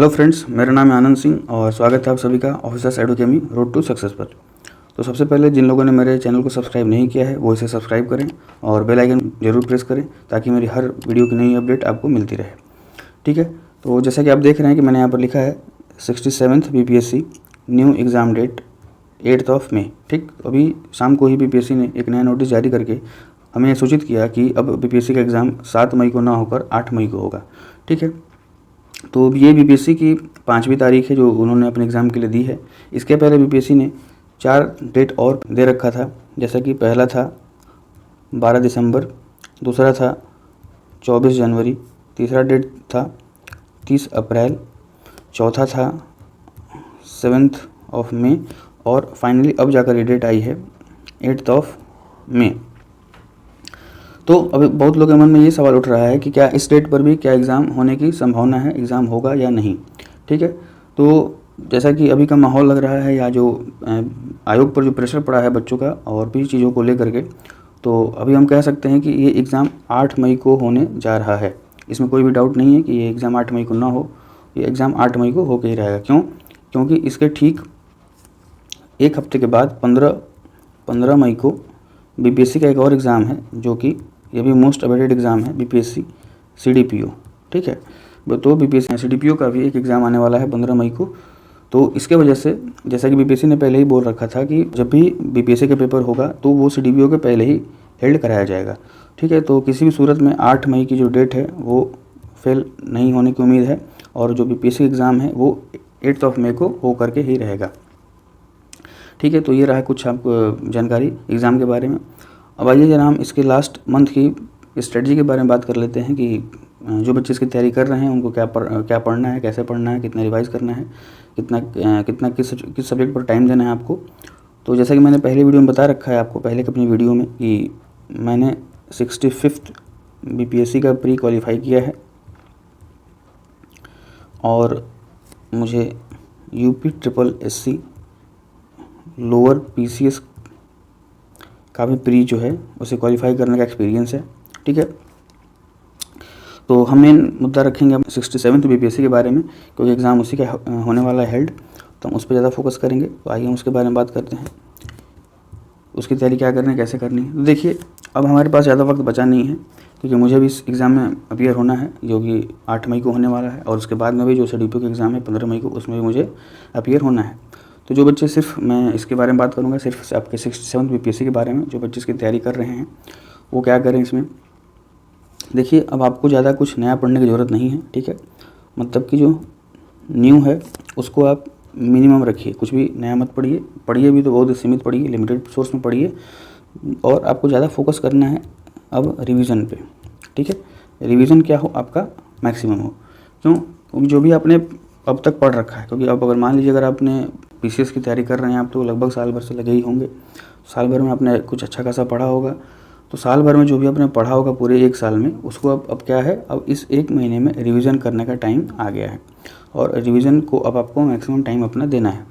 Hello friends, मेरा नाम है आनंद सिंह और स्वागत है आप सभी का ऑफिसर्स एडोकेमी रोड टू सक्सेस पर। तो सबसे पहले जिन लोगों ने मेरे चैनल को सब्सक्राइब नहीं किया है वो इसे सब्सक्राइब करें और बेल आइकन जरूर प्रेस करें ताकि मेरी हर वीडियो की नई अपडेट आपको मिलती रहे। ठीक है, तो जैसा कि आप देख रहे हैं कि मैंने यहाँ पर लिखा है 67th BPSC new exam date 8 मई। ठीक, अभी शाम को ही BPSC ने एक नया नोटिस जारी करके हमें सूचित किया कि अब BPSC का एग्ज़ाम 7 मई को ना होकर 8 मई को होगा। ठीक है, तो ये BPSC की 5वीं तारीख है जो उन्होंने अपने एग्ज़ाम के लिए दी है। इसके पहले BPSC ने 4 डेट और दे रखा था, जैसा कि पहला था 12 दिसंबर, दूसरा था 24 जनवरी, तीसरा डेट था 30 अप्रैल, चौथा था 7 मई और फाइनली अब जाकर ये डेट आई है 8 मई। तो अभी बहुत लोगों के मन में ये सवाल उठ रहा है कि क्या इस डेट पर भी क्या एग्ज़ाम होने की संभावना है, एग्ज़ाम होगा या नहीं। ठीक है, तो जैसा कि अभी का माहौल लग रहा है या जो आयोग पर जो प्रेशर पड़ा है बच्चों का और भी चीज़ों को लेकर के, तो अभी हम कह सकते हैं कि ये एग्ज़ाम 8 मई को होने जा रहा है। इसमें कोई भी डाउट नहीं है कि ये एग्ज़ाम 8 मई को ना हो, ये एग्ज़ाम 8 मई को होकर ही रहेगा। क्यों? क्योंकि इसके ठीक एक हफ्ते के बाद 15 मई को BPSC का एक और एग्ज़ाम है जो कि ये भी मोस्ट अवेटेड एग्ज़ाम है, BPSC CDPO। ठीक है, तो BPSC CDPO का भी एक एग्ज़ाम आने वाला है 15 मई को। तो इसके वजह से जैसा कि BPSC ने पहले ही बोल रखा था कि जब भी BPSC का पेपर होगा तो वो CDPO के पहले ही हेल्ड कराया जाएगा। ठीक है, तो किसी भी सूरत में 8 मई की जो डेट है वो फेल नहीं होने की उम्मीद है और जो BPSC एग्ज़ाम है वो 8 मई को हो करके ही रहेगा। ठीक है, तो ये रहा कुछ आपको जानकारी एग्ज़ाम के बारे में। अब आइए जरा हम इसके लास्ट मंथ की स्ट्रेटजी के बारे में बात कर लेते हैं कि जो बच्चे इसकी तैयारी कर रहे हैं उनको क्या पढ़ना है, कैसे पढ़ना है, कितना रिवाइज़ करना है, कितना किस सब्जेक्ट पर टाइम देना है आपको। तो जैसा कि मैंने पहले वीडियो में बता रखा है आपको, पहले की अपनी वीडियो में, कि मैंने 65th BPSC का प्री क्वालिफाई किया है और मुझे UPSSC लोअर PCS का भी प्री जो है उसे क्वालिफाई करने का एक्सपीरियंस है। ठीक है, तो हम मेन मुद्दा रखेंगे 67th BPSC के बारे में क्योंकि एग्ज़ाम उसी का होने वाला है हेल्ड, तो हम उस पर ज़्यादा फोकस करेंगे। तो आइए हम उसके बारे में बात करते हैं, उसकी तैयारी क्या करनी है, कैसे करनी है। तो देखिए, अब हमारे पास ज़्यादा वक्त बचा नहीं है क्योंकि मुझे भी इस एग्ज़ाम में अपीयर होना है जो कि 8 मई को होने वाला है और उसके बाद में भी जो CDPO का एग्ज़ाम है 15 मई को, उसमें भी मुझे अपीयर होना है। तो जो बच्चे, सिर्फ मैं इसके बारे में बात करूंगा, सिर्फ आपके 67th BPSC के बारे में, जो बच्चे इसकी तैयारी कर रहे हैं वो क्या करें इसमें। देखिए, अब आपको ज़्यादा कुछ नया पढ़ने की ज़रूरत नहीं है। ठीक है, मतलब कि जो न्यू है उसको आप मिनिमम रखिए, कुछ भी नया मत पढ़िए भी तो बहुत सीमित पढ़िए, लिमिटेड सोर्स में पढ़िए और आपको ज़्यादा फोकस करना है अब रिवीजन पे। ठीक है, रिवीजन क्या हो, आपका मैक्सिमम हो। क्यों? क्योंकि जो भी आपने अब तक पढ़ रखा है, क्योंकि अब अगर मान लीजिए अगर आपने PCS की तैयारी कर रहे हैं आप, तो लगभग साल भर से लगे ही होंगे। साल भर में आपने कुछ अच्छा खासा पढ़ा होगा, तो साल भर में जो भी आपने पढ़ा होगा पूरे एक साल में, उसको अब क्या है, अब इस एक महीने में रिवीजन करने का टाइम आ गया है और रिवीजन को अब आपको मैक्सिमम टाइम अपना देना है।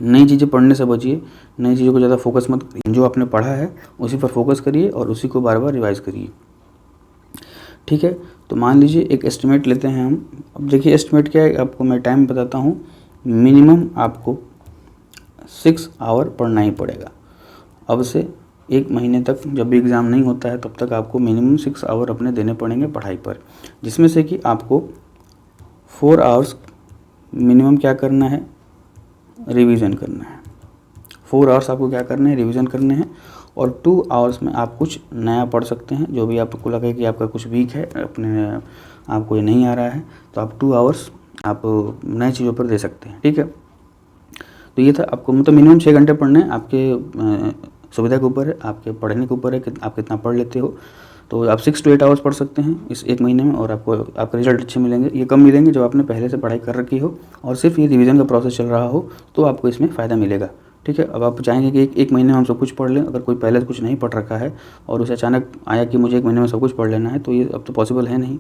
नई चीज़ें पढ़ने से बचिए, नई चीज़ों को ज़्यादा फोकस मत करिए, जो आपने पढ़ा है उसी पर फोकस करिए और उसी को बार बार रिवाइज़ करिए। ठीक है, तो मान लीजिए एक एस्टिमेट लेते हैं हम। अब देखिए एस्टिमेट क्या है, आपको मैं टाइम बताता हूँ। मिनिमम आपको 6 आवर पढ़ना ही पड़ेगा। अब से एक महीने तक, जब भी एग्ज़ाम नहीं होता है तब तक आपको मिनिमम 6 आवर अपने देने पड़ेंगे पढ़ाई पर, जिसमें से कि आपको 4 आवर्स मिनिमम क्या करना है, रिवीजन करना है। 4 आवर्स आपको क्या करना है, रिवीजन करने हैं और 2 आवर्स में आप कुछ नया पढ़ सकते हैं। जो भी आपको लगे कि आपका कुछ वीक है, अपने आपको ये नहीं आ रहा है, तो आप 2 आवर्स आप नई चीज़ों पर दे सकते हैं। ठीक है, तो ये था आपको, मतलब मिनिमम 6 घंटे पढ़ने हैं। आपके सुविधा के ऊपर है, आपके पढ़ने के ऊपर है कि आप कितना पढ़ लेते हो। तो आप 6 to 8 आवर्स पढ़ सकते हैं इस एक महीने में और आपको आपके रिजल्ट अच्छे मिलेंगे। ये कम मिलेंगे जब आपने पहले से पढ़ाई कर रखी हो और सिर्फ ये रिवीजन का प्रोसेस चल रहा हो, तो आपको इसमें फ़ायदा मिलेगा। ठीक है, अब आप चाहेंगे कि एक महीने में हम सब कुछ पढ़ लें। अगर कोई पहले से कुछ नहीं पढ़ रखा है और उसे अचानक आया कि मुझे एक महीने में सब कुछ पढ़ लेना है, तो ये अब तो पॉसिबल है नहीं।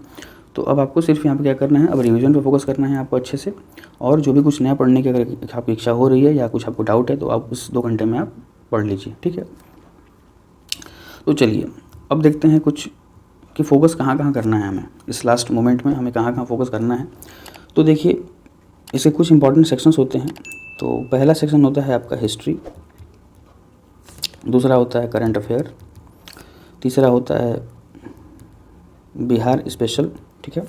तो अब आपको सिर्फ यहाँ पे क्या करना है, अब रिवीजन पे फोकस करना है आपको अच्छे से, और जो भी कुछ नया पढ़ने की अगर आपकी इच्छा हो रही है या कुछ आपको डाउट है तो आप उस 2 घंटे में आप पढ़ लीजिए। ठीक है, तो चलिए अब देखते हैं कुछ कि फोकस कहाँ कहाँ करना है हमें, इस लास्ट मोमेंट में हमें कहाँ कहाँ फोकस करना है। तो देखिए इसके कुछ इंपॉर्टेंट सेक्शंस होते हैं। तो पहला सेक्शन होता है आपका हिस्ट्री, दूसरा होता है करंट अफेयर, तीसरा होता है बिहार स्पेशल, ठीक है,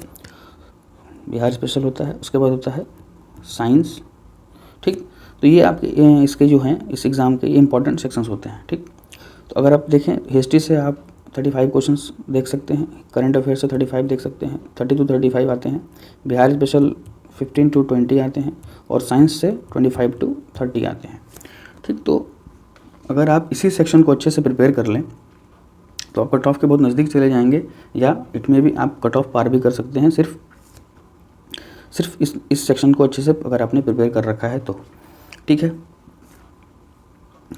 बिहार स्पेशल होता है। उसके बाद होता है साइंस, ठीक। तो ये आपके इसके जो हैं इस एग्ज़ाम के ये इंपॉर्टेंट सेक्शंस होते हैं, ठीक। तो अगर आप देखें हिस्ट्री से आप 35 क्वेश्चंस देख सकते हैं, करंट अफेयर से 35 देख सकते हैं, 30 to 35 आते हैं, बिहार स्पेशल 15 to 20 आते हैं, और साइंस से 25 to 30 आते हैं, ठीक। तो अगर आप इसी सेक्शन को अच्छे से प्रिपेयर कर लें तो आप कट ऑफ के बहुत नज़दीक चले जाएंगे, या इट में भी आप कट ऑफ पार भी कर सकते हैं, सिर्फ इस सेक्शन को अच्छे से अगर आपने प्रिपेयर कर रखा है तो, ठीक है।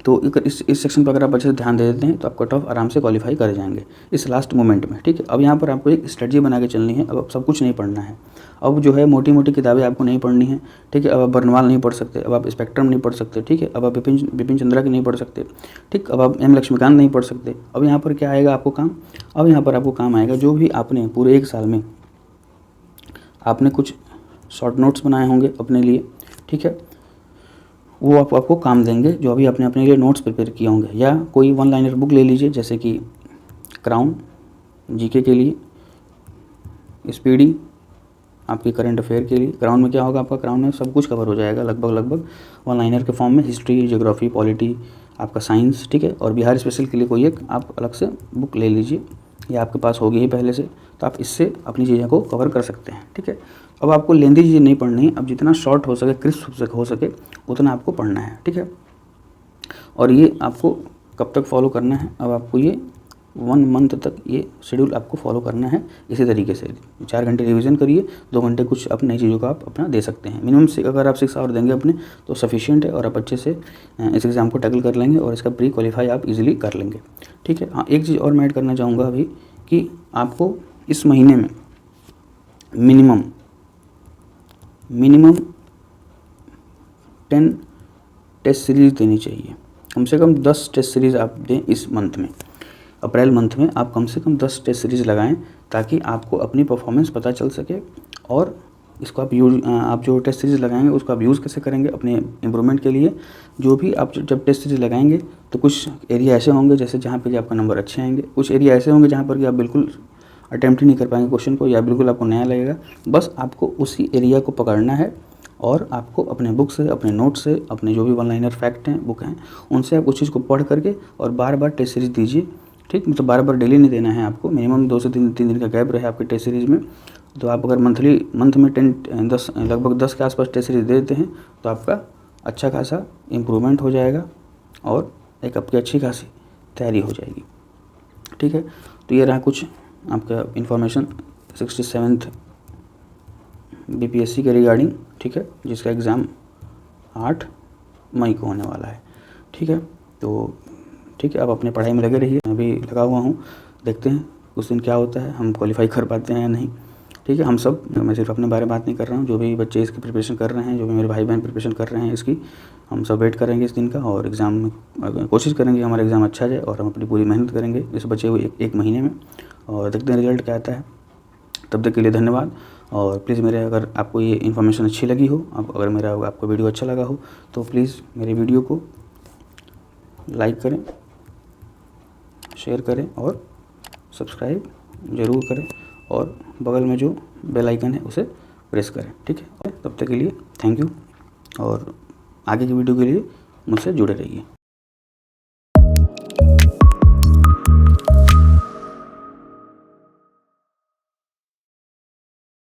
तो इस सेक्शन पर अगर आप अच्छे से ध्यान दे देते हैं तो आप कट ऑफ आराम से क्वालिफाई कर जाएंगे इस लास्ट मोमेंट में, ठीक है। अब यहाँ पर आपको एक स्ट्रेटजी बना के चलनी है। अब सब कुछ नहीं पढ़ना है, अब जो है मोटी मोटी किताबें आपको नहीं पढ़नी है, ठीक है। अब आप बर्नवाल नहीं पढ़ सकते, अब आप स्पेक्ट्रम नहीं पढ़ सकते, ठीक है। अब आप बिपिन चंद्रा की नहीं पढ़ सकते, ठीक। अब आप एम लक्ष्मीकांत नहीं पढ़ सकते। अब यहाँ पर क्या आएगा आपको काम, अब यहाँ पर आपको काम आएगा जो भी आपने पूरे 1 साल में आपने कुछ शॉर्ट नोट्स बनाए होंगे अपने लिए, ठीक है, वो आपको काम देंगे जो अभी आपने अपने लिए नोट्स प्रिपेयर किए होंगे। या कोई 1 लाइनर बुक ले लीजिए, जैसे कि क्राउन जीके के लिए, स्पीडी आपके करंट अफेयर के लिए। क्राउन में क्या होगा आपका, क्राउन में सब कुछ कवर हो जाएगा लगभग 1 लाइनर के फॉर्म में, हिस्ट्री, ज्योग्राफी, पॉलिटी, आपका साइंस, ठीक है। और बिहार स्पेशल के लिए कोई एक आप अलग से बुक ले लीजिए, या आपके पास होगी ही पहले से, तो आप इससे अपनी चीज़ों को कवर कर सकते हैं, ठीक है। अब आपको लेंदी चीज़ें नहीं पढ़नी है, अब जितना शॉर्ट हो सके, क्रिस्प हो सके उतना आपको पढ़ना है, ठीक है। और ये आपको कब तक फॉलो करना है, अब आपको ये 1 मंथ तक ये शेड्यूल आपको फॉलो करना है इसी तरीके से। 4 घंटे रिवीजन करिए, 2 घंटे कुछ अपनी नई चीज़ों का आप अपना दे सकते हैं। मिनिमम से अगर आप 6 आवर देंगे अपने तो सफिशिएंट है, और आप अच्छे से इस एग्ज़ाम को टैकल कर लेंगे और इसका प्री क्वालिफाई आप इजीली कर लेंगे, ठीक है। हाँ, एक चीज़ और मैं ऐड करना चाहूँगा अभी कि आपको इस महीने में मिनिमम 10 टेस्ट सीरीज़ देनी चाहिए। कम से कम 10 टेस्ट सीरीज़ आप दें इस मंथ में, अप्रैल मंथ में आप कम से कम 10 टेस्ट सीरीज़ लगाएं, ताकि आपको अपनी परफॉर्मेंस पता चल सके, और इसको आप जो टेस्ट सीरीज़ लगाएंगे उसको आप यूज़ कैसे करेंगे अपने इम्प्रूवमेंट के लिए। जो भी आप जब टेस्ट सीरीज़ लगाएंगे तो कुछ एरिया ऐसे होंगे जैसे जहाँ पे कि आपका नंबर अच्छे आएंगे, कुछ एरिया ऐसे होंगे जहाँ पर कि आप बिल्कुल अटैम्प्ट ही नहीं कर पाएंगे क्वेश्चन को, या बिल्कुल आपको नया लगेगा। बस आपको उसी एरिया को पकड़ना है, और आपको अपने बुक से, अपने नोट से, अपने जो भी 1 लाइनर फैक्ट हैं, बुक हैं, उनसे आप उस चीज़ को पढ़ करके और बार बार टेस्ट सीरीज़ दीजिए, ठीक। मतलब बार बार डेली नहीं देना है आपको, मिनिमम 2 से 3 दिन का गैप रहे आपके टेस्ट सीरीज़ में। तो आप अगर मंथ में 10 लगभग 10 के आसपास टेस्ट सीरीज़ दे देते हैं तो आपका अच्छा खासा इम्प्रूवमेंट हो जाएगा, और एक आपकी अच्छी खासी तैयारी हो जाएगी, ठीक है। तो ये रहा कुछ आपका इन्फॉर्मेशन 67th BPSC के रिगार्डिंग, ठीक है, जिसका एग्ज़ाम 8 मई को होने वाला है, ठीक है। तो ठीक है, आप अपने पढ़ाई में लगे रहिए, मैं भी लगा हुआ हूँ, देखते हैं उस दिन क्या होता है, हम क्वालिफाई कर पाते हैं या नहीं, ठीक है। हम सब, मैं सिर्फ अपने बारे में बात नहीं कर रहा हूँ, जो भी बच्चे इसकी प्रिपरेशन कर रहे हैं, जो भी मेरे भाई बहन प्रिपरेशन कर रहे हैं इसकी, हम सब वेट करेंगे इस दिन का, और एग्ज़ाम में कोशिश करेंगे हमारा एग्ज़ाम अच्छा जाए, और हम अपनी पूरी मेहनत करेंगे इस बचे हुए एक महीने में, और देखते हैं रिजल्ट क्या आता है। तब तक के लिए धन्यवाद। और प्लीज़ मेरे, अगर आपको ये इन्फॉर्मेशन अच्छी लगी हो, अगर मेरा आपको वीडियो अच्छा लगा हो, तो प्लीज़ मेरे वीडियो को लाइक करें, शेयर करें, और सब्सक्राइब ज़रूर करें, और बगल में जो बेल आइकन है उसे प्रेस करें, ठीक है। तब तक के लिए थैंक यू, और आगे की वीडियो के लिए मुझसे जुड़े रहिए।